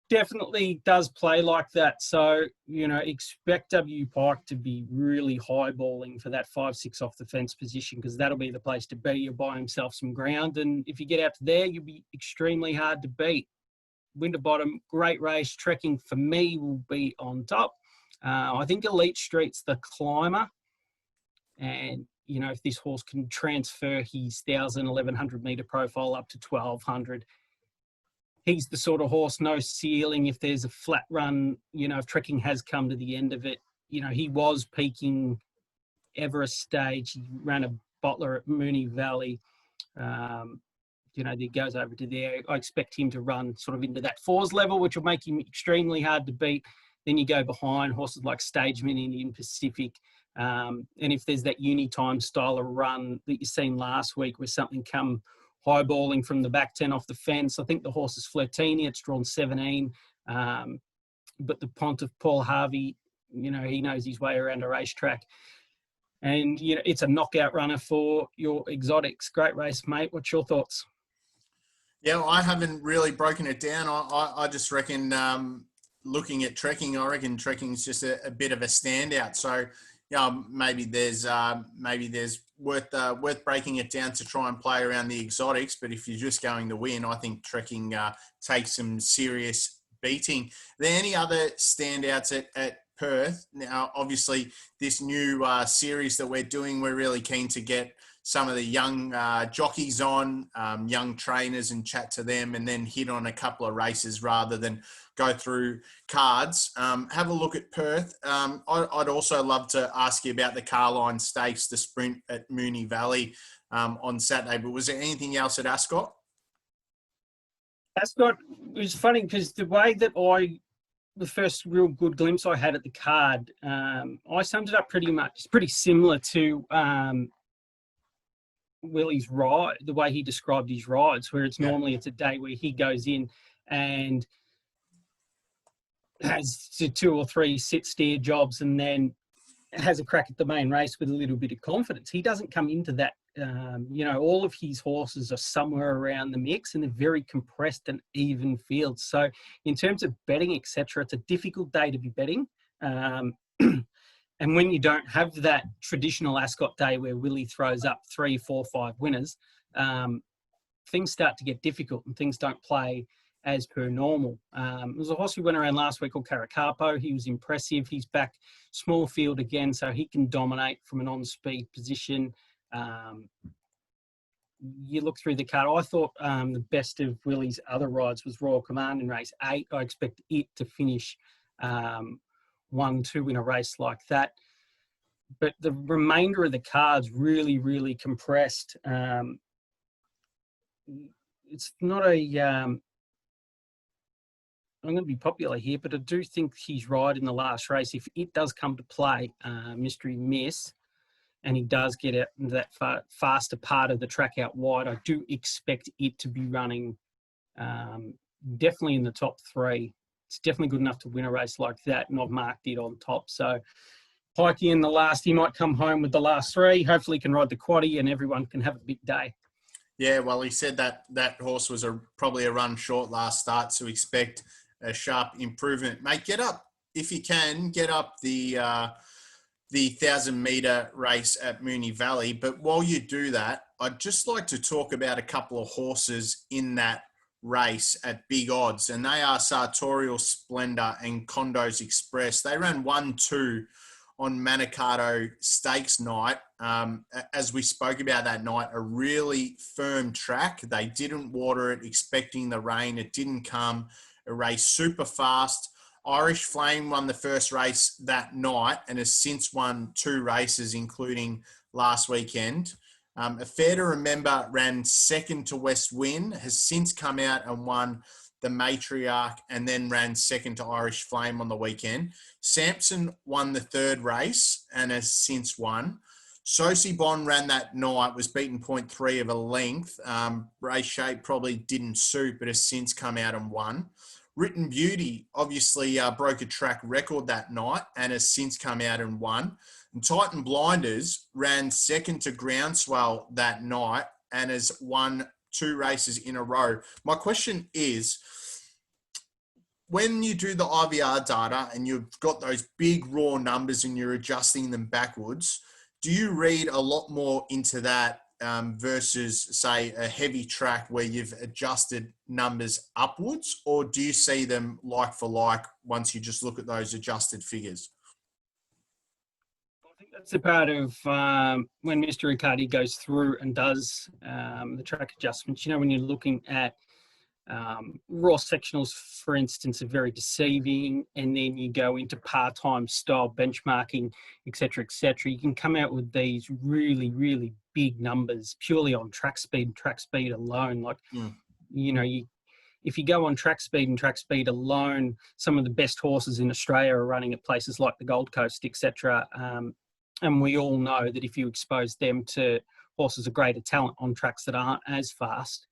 Speaker 2: definitely does play like that. So, you know, expect W Pike to be really highballing for that 5, 6 off the fence position, because that'll be the place to be. You'll buy himself some ground. And if you get out to there, you'll be extremely hard to beat. Winterbottom, great race. Trekking for me will be on top. I think Elite Street's the climber. And you know, if this horse can transfer his 1,000, 1,100 metre profile up to 1,200, he's the sort of horse, no ceiling. If there's a flat run, you know, if trekking has come to the end of it, you know, he was peaking Everest stage. He ran a bottler at Moonee Valley. You know, he goes over to there. I expect him to run sort of into that fours level, which will make him extremely hard to beat. Then you go behind horses like Stageman, Indian Pacific. And if there's that uni-time style of run that you've seen last week where something come highballing from the back 10 off the fence, I think the horse is Flirtini. It's drawn 17. But the Pont of Paul Harvey, you know, he knows his way around a racetrack. And, you know, it's a knockout runner for your exotics. Great race, mate. What's your thoughts?
Speaker 1: Yeah, well, I haven't really broken it down. I just reckon, looking at trekking, I reckon trekking is just a bit of a standout. So, yeah, maybe there's worth breaking it down to try and play around the exotics. But if you're just going to win, I think trekking takes some serious beating. Are there any other standouts at Perth? Now, obviously, this new series that we're doing, we're really keen to get some of the young jockeys on, young trainers, and chat to them, and then hit on a couple of races rather than go through cards. Have a look at Perth. I'd also love to ask you about the Carline Stakes, the sprint at Moonee Valley on Saturday. But was there anything else at Ascot?
Speaker 2: Ascot, it was funny because the way that the first real good glimpse I had at the card, I summed it up pretty much. It's pretty similar to Willie's ride, the way he described his rides, where it's normally it's a day where he goes in and has 2 or 3 sit-steer jobs and then has a crack at the main race with a little bit of confidence. He doesn't come into that. You know, all of his horses are somewhere around the mix and they're very compressed and even fields. So in terms of betting, etc., it's a difficult day to be betting. And when you don't have that traditional Ascot day where Willie throws up 3, 4, 5 winners, things start to get difficult and things don't play as per normal. There was a horse who went around last week called Caracapo. He was impressive. He's back small field again, so he can dominate from an on-speed position. You look through the card. I thought the best of Willie's other rides was Royal Command in race 8. I expect it to finish 1-2 in a race like that. But the remainder of the card's really, really compressed. It's not a... I'm going to be popular here, but I do think his ride in the last race, if it does come to play, Mystery Miss, and he does get out into that faster part of the track out wide, I do expect it to be running definitely in the top 3. It's definitely good enough to win a race like that, and I've marked it on top. So Pikey in the last, he might come home with the last 3. Hopefully he can ride the quaddie and everyone can have a big day. Yeah,
Speaker 1: well, he said that horse was probably a run short last start, so expect a sharp improvement. Mate, get up, if you can, get up the 1,000-metre race at Moonee Valley. But while you do that, I'd just like to talk about a couple of horses in that race at big odds, and they are Sartorial Splendor and Condos Express. They ran 1-2 on Manikato Stakes night. As we spoke about that night, a really firm track. They didn't water it expecting the rain. It didn't come. A race super fast. Irish Flame won the first race that night and has since won 2 races, including last weekend. Affair to Remember ran second to West Wind, has since come out and won the Matriarch, and then ran second to Irish Flame on the weekend. Samson won the 3rd race and has since won. Sosi Bond ran that night, was beaten 0.3 of a length. Race shape probably didn't suit, but has since come out and won. Written Beauty obviously broke a track record that night and has since come out and won. And Titan Blinders ran second to Groundswell that night and has won 2 races in a row. My question is, when you do the IVR data and you've got those big raw numbers and you're adjusting them backwards, do you read a lot more into that versus, say, a heavy track where you've adjusted numbers upwards, or do you see them like for like once you just look at those adjusted figures?
Speaker 2: That's a part of when Mr. Riccardi goes through and does the track adjustments. You know, when you're looking at raw sectionals, for instance, are very deceiving, and then you go into part-time style benchmarking, etc., etc. You can come out with these really, really big numbers purely on track speed alone. Like, you know, if you go on track speed alone, some of the best horses in Australia are running at places like the Gold Coast, etc. And we all know that if you expose them to horses of greater talent on tracks that aren't as fast,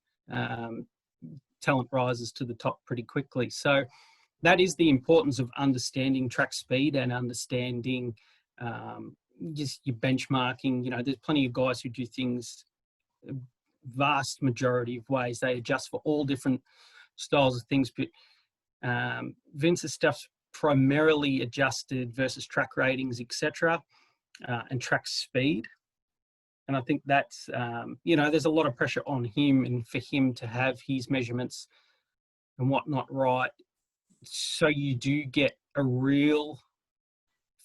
Speaker 2: talent rises to the top pretty quickly. So that is the importance of understanding track speed and understanding just your benchmarking. You know, there's plenty of guys who do things a vast majority of ways. They adjust for all different styles of things, but Vince's stuff's primarily adjusted versus track ratings, etc., and track speed. And I think that's, you know, there's a lot of pressure on him and for him to have his measurements and whatnot right. So you do get a real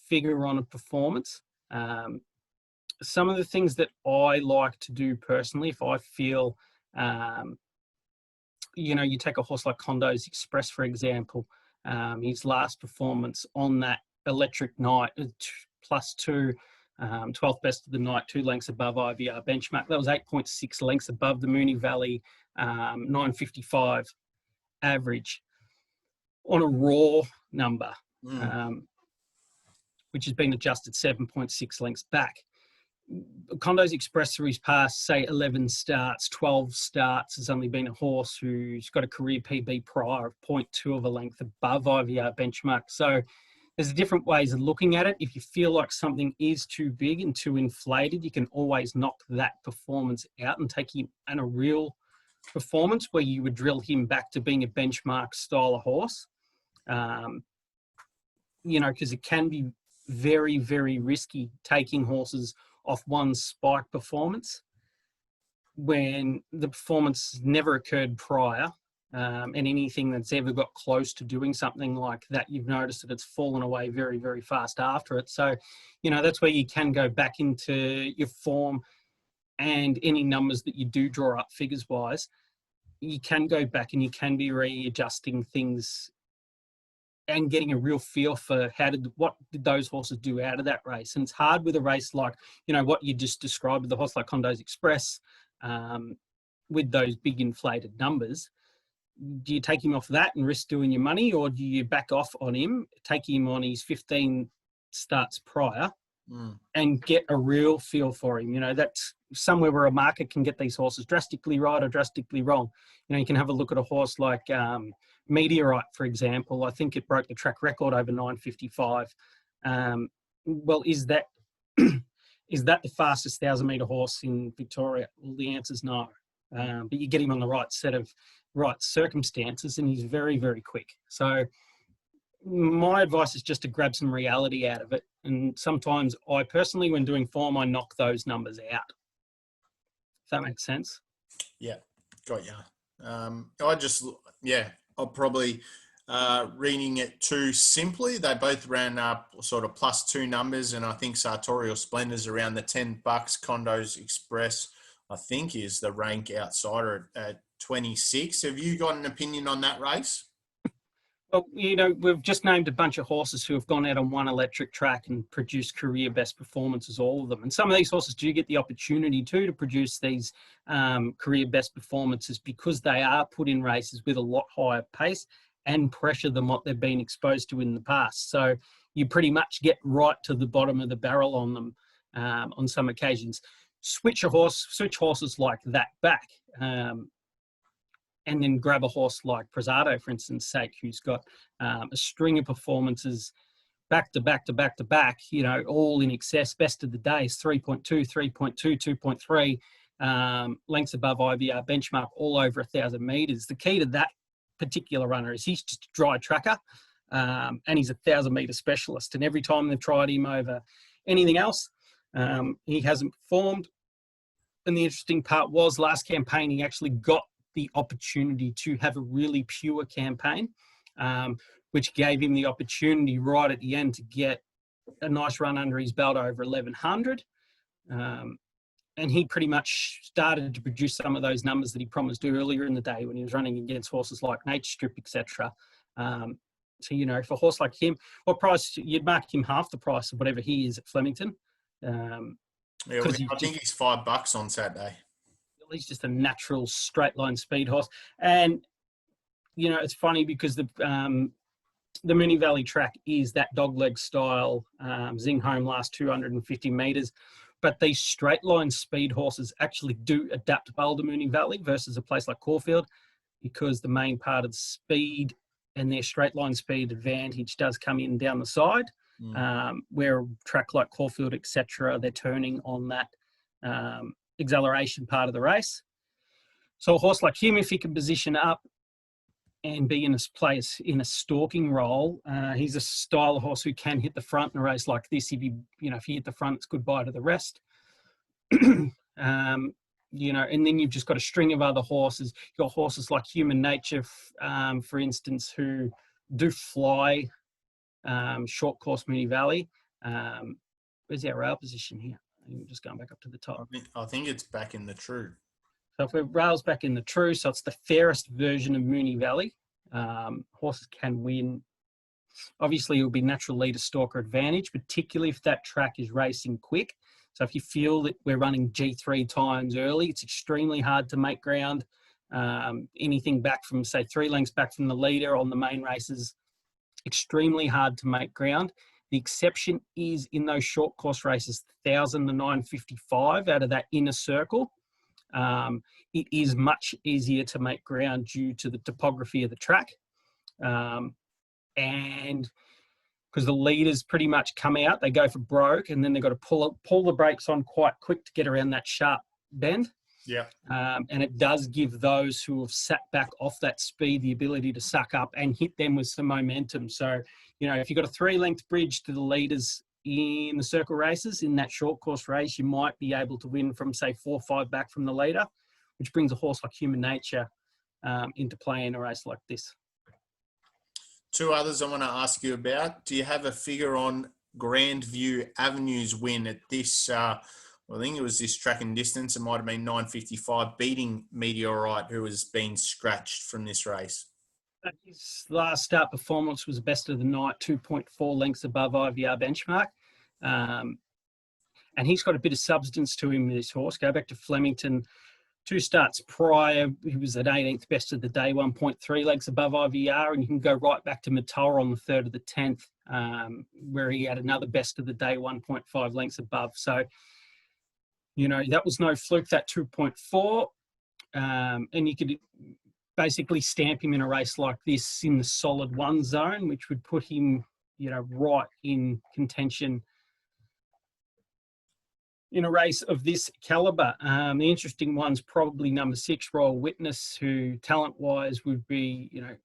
Speaker 2: figure on a performance. Some of the things that I like to do personally, if I feel, you know, you take a horse like Condo's Express, for example, his last performance on that electric night, +2, 12th best of the night, 2 lengths above IVR benchmark. That was 8.6 lengths above the Moonee Valley 955 average on a raw number, which has been adjusted 7.6 lengths back. Condo's Express through his past, say, 11 starts, 12 starts, has only been a horse who's got a career PB prior of 0.2 of a length above IVR benchmark. So there's different ways of looking at it. If you feel like something is too big and too inflated, you can always knock that performance out and take him in a real performance where you would drill him back to being a benchmark style of horse. You know, because it can be very, very risky taking horses off one spike performance when the performance never occurred prior. And anything that's ever got close to doing something like that, you've noticed that it's fallen away very, very fast after it. So, you know, that's where you can go back into your form and any numbers that you do draw up figures-wise. You can go back and you can be readjusting things and getting a real feel for what did those horses do out of that race. And it's hard with a race like, you know, what you just described with the horse like Condo's Express, with those big inflated numbers. Do you take him off that and risk doing your money, or do you back off on him, take him on his 15 starts prior and get a real feel for him? You know, that's somewhere where a market can get these horses drastically right or drastically wrong. You know, you can have a look at a horse like Meteorite, for example. I think it broke the track record over 955. Well, is that is that the fastest 1,000-metre horse in Victoria? Well, the answer's no. But you get him on the right set of right circumstances and he's very, very quick. So my advice is just to grab some reality out of it. And sometimes I personally, when doing form, I knock those numbers out. If that makes sense.
Speaker 1: Yeah, got ya. I'm probably reading it too simply. They both ran up sort of +2 numbers, and I think Sartorial Splendor's around the $10. Condo's Express, I think, is the rank outsider at 26. Have you got an opinion on that race?
Speaker 2: Well, you know, we've just named a bunch of horses who have gone out on one electric track and produced career best performances, all of them. And some of these horses do get the opportunity to produce these career best performances because they are put in races with a lot higher pace and pressure than what they've been exposed to in the past. So you pretty much get right to the bottom of the barrel on them on some occasions. Switch horses like that back. And then grab a horse like Prezado, for instance, sake, who's got a string of performances back to back to back to back, you know, all in excess. Best of the days, 3.2, 3.2, 2.3, lengths above IVR benchmark, all over 1,000 metres. The key to that particular runner is he's just a dry tracker, and he's a 1,000-metre specialist. And every time they've tried him over anything else, he hasn't performed. And the interesting part was last campaign, he actually got the opportunity to have a really pure campaign, which gave him the opportunity right at the end to get a nice run under his belt over 1100. And he pretty much started to produce some of those numbers that he promised earlier in the day when he was running against horses like Nature Strip, etc. So, you know, for a horse like him, what price you'd mark him half the price of whatever he is at Flemington.
Speaker 1: Yeah, I think he's $5 on Saturday.
Speaker 2: He's just a natural straight line speed horse. And, you know, it's funny because the Moonee Valley track is that dogleg style, zing home last 250 metres. But these straight line speed horses actually do adapt well to Moonee Valley versus a place like Caulfield, because the main part of the speed and their straight line speed advantage does come in down the side, where a track like Caulfield, etc., they're turning on that acceleration part of the race. So a horse like him, if he can position up and be in a place in a stalking role, he's a style of horse who can hit the front in a race like this. If you hit the front, it's goodbye to the rest. You know, and then you've just got a string of other horses. You've got horses like Human Nature, for instance, who do fly short course Moonee Valley. Where's our rail position here? I'm just going back up to the top.
Speaker 1: I think it's back in the true.
Speaker 2: So if we're rails back in the true, so it's the fairest version of Moonee Valley. Horses can win. Obviously, it will be natural leader stalker advantage, particularly if that track is racing quick. So if you feel that we're running G3 times early, it's extremely hard to make ground. Anything back from, say, 3 lengths back from the leader on the main races, extremely hard to make ground. The exception is in those short course races, 1,000 to 955 out of that inner circle. It is much easier to make ground due to the topography of the track. And because the leaders pretty much come out, they go for broke, and then they've got to pull the brakes on quite quick to get around that sharp bend.
Speaker 1: Yeah.
Speaker 2: And it does give those who have sat back off that speed the ability to suck up and hit them with some momentum. So, you know, if you've got a 3-length bridge to the leaders in the circle races, in that short course race, you might be able to win from, say, 4 or 5 back from the leader, which brings a horse like Human Nature into play in a race like this.
Speaker 1: 2 others I want to ask you about. Do you have a figure on Grandview Avenue's win at this, I think it was this track and distance, it might have been 955, beating Meteorite, who has been scratched from this race?
Speaker 2: His last start performance was best of the night, 2.4 lengths above IVR benchmark. And he's got a bit of substance to him, this horse. Go back to Flemington. 2 starts prior, he was at 18th best of the day, 1.3 lengths above IVR, and you can go right back to Matoa on the 3rd of the 10th, where he had another best of the day, 1.5 lengths above. So, you know, that was no fluke, that 2.4, and you could basically stamp him in a race like this in the solid 1 zone, which would put him, you know, right in contention in a race of this caliber. The interesting one's probably number 6, Royal Witness, who talent-wise would be, you know,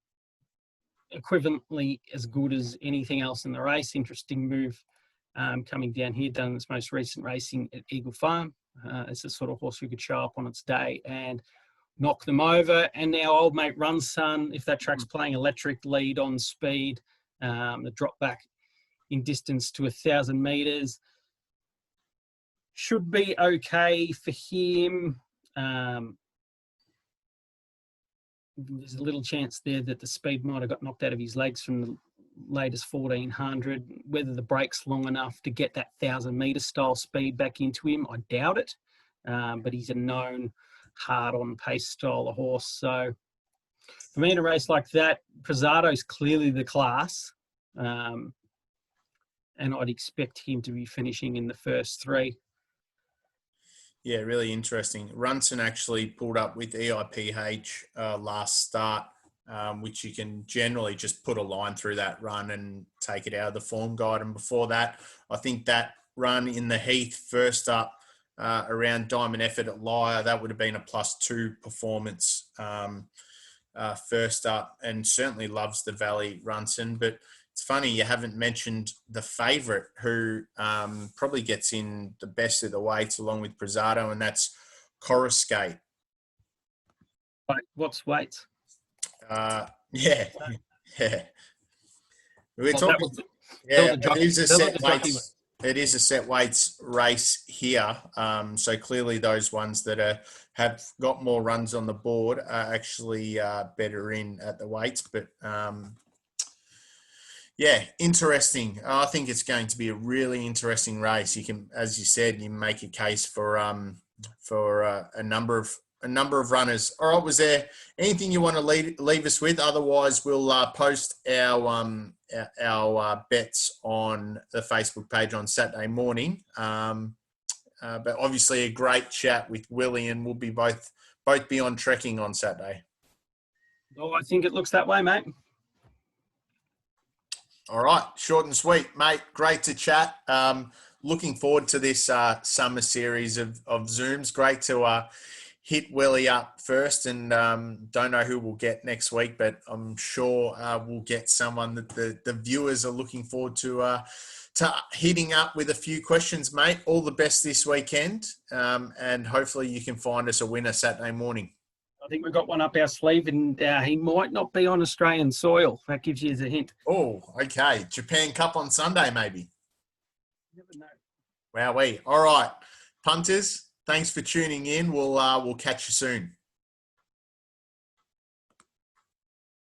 Speaker 2: equivalently as good as anything else in the race. Interesting move coming down here, done its most recent racing at Eagle Farm. It's the sort of horse who could show up on its day and knock them over. And now old mate Run Sun, if that track's playing electric, lead on speed, the drop back in distance to 1,000 metres. Should be okay for him. There's a little chance there that the speed might have got knocked out of his legs from the latest 1,400. Whether the brake's long enough to get that 1,000-metre style speed back into him, I doubt it. But he's a known hard-on pace style of horse. So for me in a race like that, Prezzado's clearly the class. And I'd expect him to be finishing in the first 3.
Speaker 1: Yeah, really interesting. Runson actually pulled up with EIPH last start, which you can generally just put a line through that run and take it out of the form guide. And before that, I think that run in the Heath first up around Diamond Effort at Lyre, that would have been a +2 performance first up, and certainly loves the Valley, Runson. But it's funny you haven't mentioned the favourite, who probably gets in the best of the weights along with Prezzado, and that's Coruscate.
Speaker 2: What's weights?
Speaker 1: Yeah. We're talking. Yeah,
Speaker 2: Built the jockey.
Speaker 1: it is a set weights race here. So clearly those ones that have got more runs on the board are actually better in at the weights. But yeah, interesting. I think it's going to be a really interesting race. You can, as you said, you make a case for a number of runners. All right, was there anything you want to leave us with? Otherwise, we'll post our bets on the Facebook page on Saturday morning. But obviously, a great chat with Willie, and we'll be both be on trekking on Saturday.
Speaker 2: Oh, I think it looks that way, mate.
Speaker 1: All right, short and sweet, mate. Great to chat. Looking forward to this summer series of Zooms. Great to hit Willie up first, and don't know who we'll get next week, but I'm sure we'll get someone that the viewers are looking forward to hitting up with a few questions, mate. All the best this weekend, and hopefully you can find us a winner Saturday morning.
Speaker 2: I think we've got one up our sleeve, and he might not be on Australian soil. That gives you a hint.
Speaker 1: Oh, okay. Japan Cup on Sunday, maybe.
Speaker 2: You never know.
Speaker 1: Wowee. All right, punters, thanks for tuning in. We'll catch you soon.